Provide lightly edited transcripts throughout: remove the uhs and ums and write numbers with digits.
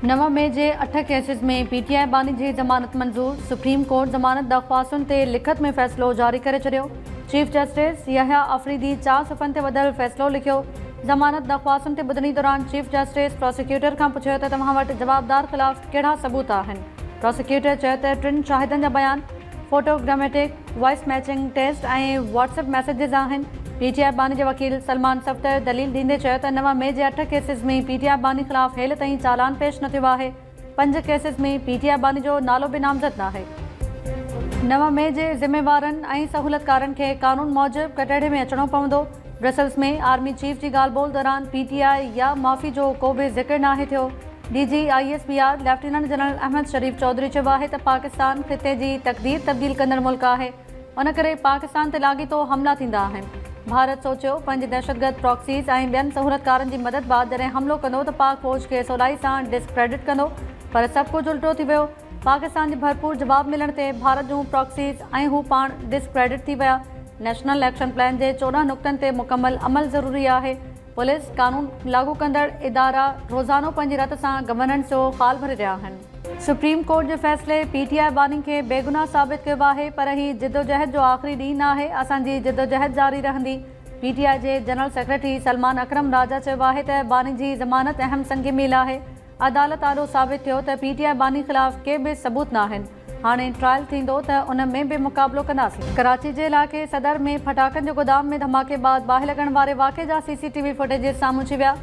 9 May जे 8 cases में PTI बानी जी ज़मानत मंज़ूर। सुप्रीम कोर्ट ज़मानत दरख़्वास्तुनि ते लिखत में फ़ैसिलो जारी करे छॾियो। चीफ जस्टिस यहया अफरीदी 4 सफ़नि ते वधियल फ़ैसिलो लिखियो। ज़मानत दरख़्वास्तुनि ते ॿुधणी दौरान चीफ जस्टिस प्रोसिक्यूटर खां पुछियो त तव्हां वटि जवाबदार ख़िलाफ़ कहिड़ा सबूत आहिनि। प्रोसिक्यूटर चयो त 3 शाहिदनि जा बयान, फोटोग्रामेटिक, वॉइस मैचिंग टेस्ट ऐं व्हाट्सएप मैसेजिस आहिनि। पीटीआई बानी जे वकील सलमान सफ़्तर दलील ॾींदे चयो त 9 मई जे 8 केसिस में पीटीआई बानी ख़िलाफ़ हेल ताईं चालान पेश न थियो आहे। 5 केसिस में पीटीआई बानी जो नालो बि नामज़द न आहे। 9 मई जे ज़िम्मेवारनि ऐं सहूलियतकारनि खे कानून मूजिबि कटहरे में अचणो पवंदो। ब्रसेल्स में आर्मी चीफ जी ॻाल्हि ॿोल दौरान पीटीआई या माफ़ी जो को बि ज़िक्र नाहे थियो। DG ISPR lieutenant general Ahmed Sharif Chaudhry चयो आहे त पाकिस्तान ख़िते जी तक़दीर तब्दील कंदड़ मुल्क आहे, उन करे पाकिस्तान ते लाॻीतो हमला थींदा आहिनि। भारत सोचियो पंहिंजे दहशतगर्द प्रॉक्सीज़ ऐं ॿियनि सहूलियतकारनि जी मदद बाद जॾहिं हमलो कंदो त पाक फ़ौज खे सवलाई सां डिस्क्रेडिट कंदो, पर सभु कुझु उल्टो थी वियो। पाकिस्तान जी भरपूर जवाब मिलण ते भारत जूं प्रॉक्सीज़ ऐं हू पाण डिस्क्रेडिट थी विया। नेशनल एक्शन प्लान जे 14 नुक़्तनि ते मुकमल अमल ज़रूरी आहे। पुलिस, कानून लागू कंदड़ इदारा रोज़ानो पंहिंजी रत सां गवर्नेंस जो ख़ाल भरे रहिया आहिनि। सुप्रीम कोर्ट जे फ़ैसिले पीटीआई बानी खे बेगुनाह साबित कयो आहे, पर ही जिदोजहद जो आख़िरी ॾींहुं न आहे। असांजी जिदोजहद जारी रहंदी। पीटीआई जे जनरल सेक्रेटरी सलमान अकरम राजा चयो आहे त बानी जी ज़मानत अहम संग मील आहे। अदालत आॾो साबित थियो त पीटीआई बानी ख़िलाफ़ के बि सबूत न आहिनि। हाणे ट्रायल थींदो त उन में बि मुक़ाबिलो कंदासीं। कराची जे इलाइक़े सदर में फटाकनि जे गोदाम में धमाके बाद बाहि लॻण वारे वाक़े जा CCTV फुटेजिस साम्हूं अची विया।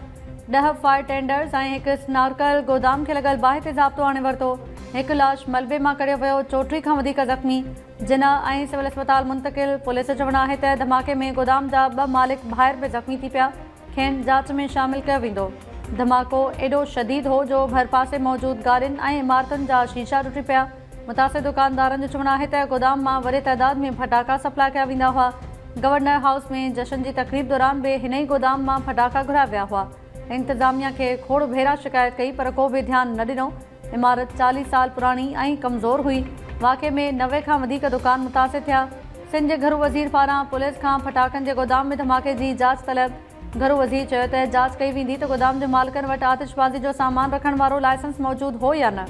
10 फायर टेंडर्स ऐं हिकु स्नार्कल गोदाम खे लॻल बाहि ते ज़ाब्तो आणे वरितो। हिकु लाश मलबे मां कढियो वियो। 34 खां वधीक ज़ख़्मी, जिना ऐं सिविल अस्पताल मुंतक़िल। पुलिस जो चवणु आहे त धमाके में गोदाम जा 2 मालिक ॿाहिरि बि ज़ख़्मी थी पिया। खेनि जांच में शामिल कयो वेंदो। धमाको एॾो शदीद हो जो भर पासे मौजूदु गाॾियुनि ऐं इमारतुनि जा शीशा टुटी पिया। मुतासिर दुकानदारनि जो चवणु आहे त गोदाम मां वॾे तइदाद में फटाका सप्लाई कया वेंदा हुआ। गवर्नर हाउस में जश्न जी तक़रीब दौरान बि हिन ई गोदाम मां फटाका घुराया विया हुआ। इंतिज़ामिया खे खोड़ भेरा शिकायत कई, पर को बि ध्यानु न ॾिनो। इमारत 40 साल पुराणी ऐं कमज़ोर हुई। वाक़े में 90 खां वधीक दुकान मुतासिर थिया। सिंध जे घरू वज़ीर पारां पुलिस खां फटाकनि जे गोदाम में धमाके जी जांच तलब। घरू वज़ीर चयो त जांच कई वेंदी त गोदाम जे मालिकनि वटि आतिशबाज़ी जो सामान रखण वारो लाइसेंस मौजूदु हो या न।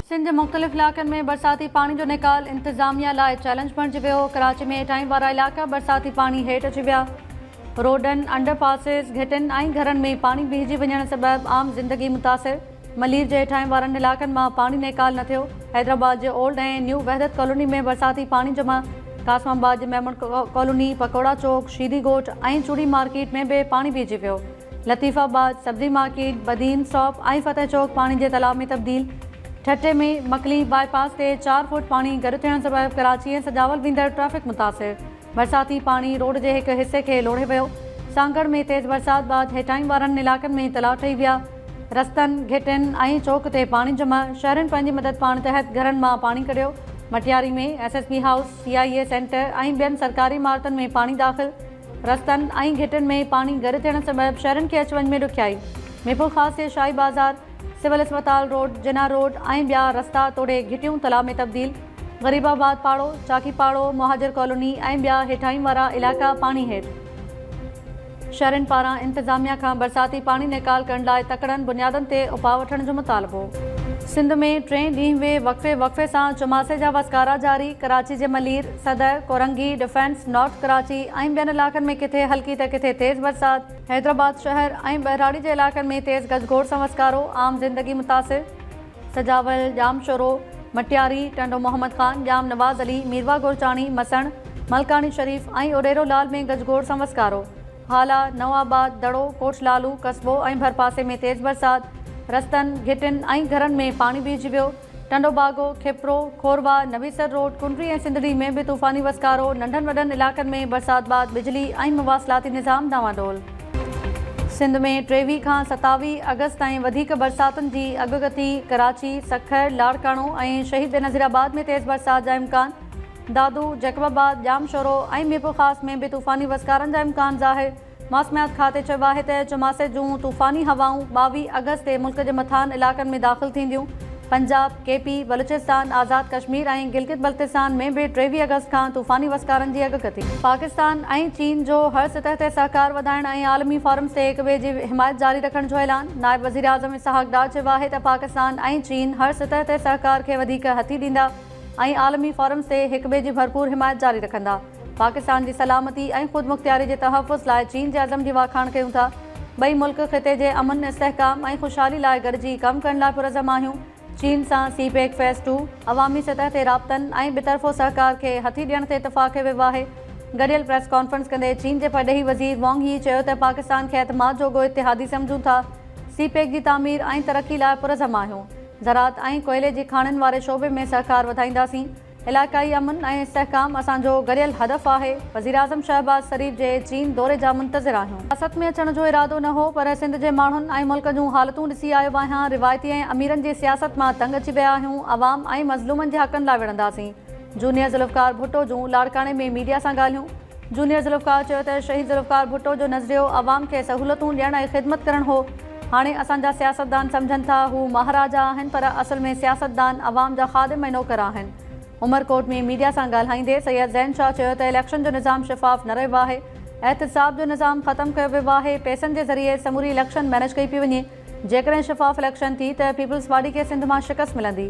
सिंध जे मुख़्तलिफ़ इलाइक़नि में बरसाती पाणी जो निकाल इंतिज़ामिया लाइ चैलेंज बणिजी वियो। कराची में हेठाहीं वारा इलाइक़ा बरसाती पाणी हेठि अची विया। रोडनि, अंडरपासिस, घिटियुनि ऐं घरनि में पाणी बीहजी वञण सबबि आम ज़िंदगी मुतासिर। मलीर जे हेठाहीं वारनि इलाइक़नि मां पाणी निकाल न थियो। हैदराबाद जे ओल्ड ऐं न्यू वहदत कॉलोनी में बरसाती पाणी जमा। कासमाबाद जे मेमन कॉलोनी, पकोड़ा चौक, शीदी ॻोठ ऐं चूड़ी मार्केट में बि पाणी बीहजी वियो। लतीफ़ाबाद, सब्ज़ी मार्केट, बदीन स्टॉप ऐं फतेह चौक पाणी जे तलाउ में तब्दील। ठटे में मकली बाईपास ते 4 फुट पाणी गॾु थियण सबबि कराची ऐं सजावल वेंदड़ ट्रैफ़िक मुतासिर। बरसाती पाणी रोड जे हिकु हिसे खे लोढ़े वियो। सांगड़ में तेज़ बरसात बाद हेठाहीं वारनि इलाइक़नि में तलाउ ठही विया। रस्तनि, घिटियुनि ऐं चौक ते पाणी जमा। शहरनि पंहिंजी मदद पाण तहत घरनि मां पाणी कढियो। मटियारी में SSB हाउस, CIA सेंटर ऐं ॿियनि सरकारी इमारतुनि में पाणी दाख़िल। रस्तनि ऐं घिटियुनि में पाणी गॾु थियण सबबि शहरनि खे अचु वञ में ॾुखियाई। मीरपुर ख़ासि जे शाही बाज़ार, सिविल अस्पताल रोड, जिना रोड ऐं ॿिया रस्ता तोड़े घिटियूं तलाउ में तब्दील। ग़रीबाबाद पाड़ो, चाकी पाड़ो, मुहाजिर कॉलोनी ऐं ॿिया हेठाहीं वारा इलाइक़ा पाणी हेठि। शहरनि पारां इंतिज़ामिया खां बरसाती पाणी निकाल करण लाइ तकड़नि बुनियादनि ते उपाउ वठण जो मुतालबो। सिंध में 3 ॾींहं वे वक़फ़े सां चुमासे जा वसकारा जारी। कराची जे मलीर, सदर, कोरंगी, डिफेंस, नॉर्थ कराची ऐं ॿियनि इलाइक़नि में किथे हल्की त किथे तेज़ बरसात। हैदराबाद शहर ऐं बहराड़ी जे इलाइक़नि में तेज़ गजगोड़ सां वसकारो। आम ज़िंदगी मुतासिर। सजावल, जाम शोरो, मटियारी, टंडो मोहम्मद ख़ान, जाम नवाज़ अली, मीरवा गुरचाणी, मसण, मलकानी शरीफ ऐं उडेरो लाल में गजगोड़ सां वसकारो। हाला, नवाबाद, दड़ो, कोटलालू, कस्बो ऐं भरपासे में तेज़ बरसात। रस्तनि, घिटियुनि ऐं घरनि में पाणी बीहजी वियो। टंडो बागो, खिपरो, खोरवा, नवीसर रोड, कुंडरी ऐं सिंधड़ी में बि तूफ़ानी वसकारो। नंढनि वॾनि इलाइक़नि में बरसात बाद बिजली ऐं मवासिलाती निज़ाम डावाडोल। सिंध में 23 खां 27 अगस्त ताईं वधीक बरसातुनि जी अॻकथी। कराची, सखर, लाड़काणो ऐं शहीद नज़ीराबाद में तेज़ बरसात जा इम्कान। दादू, जैकबाबाद, जाम शोरो ऐं मीरपुर ख़ासि में बि तूफ़ानी वसकारनि जा इम्कान ज़ाहिर। मौसमियात खाते चयो आहे त चुमासे जूं तूफ़ानी हवाऊं 22 अगस्त ते मुल्क जे मथान इलाइक़नि में दाख़िल थींदियूं। पंजाब, केपी, बलूचिस्तान, आज़ाद कश्मीर ऐं गिलगित बल्तिस्तान में भी 23 अगस्त खां तूफ़ानी वसकारनि जी अॻकथी। पाकिस्तान ऐं चीन जो हर सतह ते सहकार वधाइण ऐं आलमी फोरम्स ते हिक ॿिए जी हिमायत जारी रखण जो ऐलान। नायब वज़ीर आज़म इसहाक़ डार चयो आहे त पाकिस्तान ऐं चीन हर सतह ते सहकार खे वधीक हथी ॾींदा ऐं आलमी फोरम्स ते हिक ॿिए जी भरपूर हिमायत जारी रखंदा। पाकिस्तान जी सलामती ऐं ख़ुदमुख्तियारी जे तहफ़ुज़ लाइ चीन जे अज़म जी वाखाण कयूं था। ॿई मुल्क ख़िते जे अमन, इस्तेहकाम ऐं ख़ुशहाली लाइ गॾिजी कमु करण लाइ पुरज़म आहियूं। चीन सां सीपेक फेज़ 2 अवामी सतह ते राब्तनि ऐं बितरफ़ो सहकार खे हथी ॾियण ते इतफ़ाक़ वियो आहे। गॾियल प्रेस कॉन्फ्रेंस कंदे चीन जे परॾेही वज़ीर वांग यी चयो त पाकिस्तान खे एतमाद जोॻो इतिहादी सम्झूं था। सीपेक जी तामीर ऐं तरक़ी लाइ पुरज़म आहियूं। ज़राअत ऐं कोयले जी खाणनि वारे शोबे में सहकार वधाईंदासीं। इलाइक़ाई अमन ऐं इस्तेहकाम असांजो गॾियल हदफ़ आहे। वज़ीर आज़म शहबाज़ शरीफ़ जे चीन दौरे जा मुंतज़िर आहियूं। सियासत में अचण जो इरादो न हो, पर सिंध जे माण्हुनि ऐं मुल्क जूं हालतूं ॾिसी आयो आहियां। रिवायती ऐं अमीरनि जी सियासत मां तंग अची विया आहियूं। अवाम ऐं मज़लूमनि जे हक़नि लाइ विढ़ंदासीं। जूनियर ज़ुल्फ़कार भुट्टो जूं लाड़काणे में मीडिया सां ॻाल्हियूं। जूनियर ज़ुल्फ़कार चयो त शहीद ज़ुल्फ़कार भुट्टो जो नज़रियो अवाम खे सहूलतूं ॾियण ऐं ख़िदमत करणु हो। हाणे असांजा सियासतदान सम्झनि था हू महाराजा आहिनि, पर असल में सियासतदान अवाम जा ख़ादिम ऐं नौकर आहिनि। उमरकोट में मीडिया सां ॻाल्हाईंदे सैयद ज़ैन शाह चयो त इलेक्शन जो निज़ाम शफ़ाफ़ न रहियो आहे। एहतिसाब जो निज़ाम ख़तमु कयो वियो आहे। पैसनि जे ज़रिए समूरी इलेक्शन मैनेज कई पई वञे। जेकॾहिं शफ़ाफ़ इलेक्शन थी त पीपल्स पार्टी खे सिंध मां शिकस्त मिलंदी।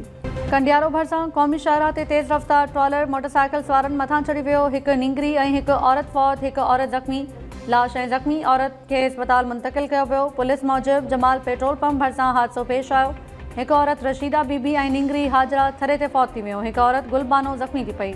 कंडियारो भरिसां क़ौमी शाहराह ते तेज़ रफ़्तार ट्रॉलर मोटरसाइकिल सवारनि मथां चढ़ी वियो। हिकु निंगरी ऐं हिकु औरत फौत, हिकु औरत ज़ख़्मी। लाश ऐं ज़ख़्मी औरत खे इस्पताल मुंतक़िल कयो वियो। पुलिस मूजिबि जमाल पेट्रोल पंप भरिसां हादसो पेश आयो। हिकु औरत रशीदा बीबी ऐं निंगरी हाजरा थरे ते फौत थी वियो। हिकु औरत गुलबानो ज़ख़्मी थी पई।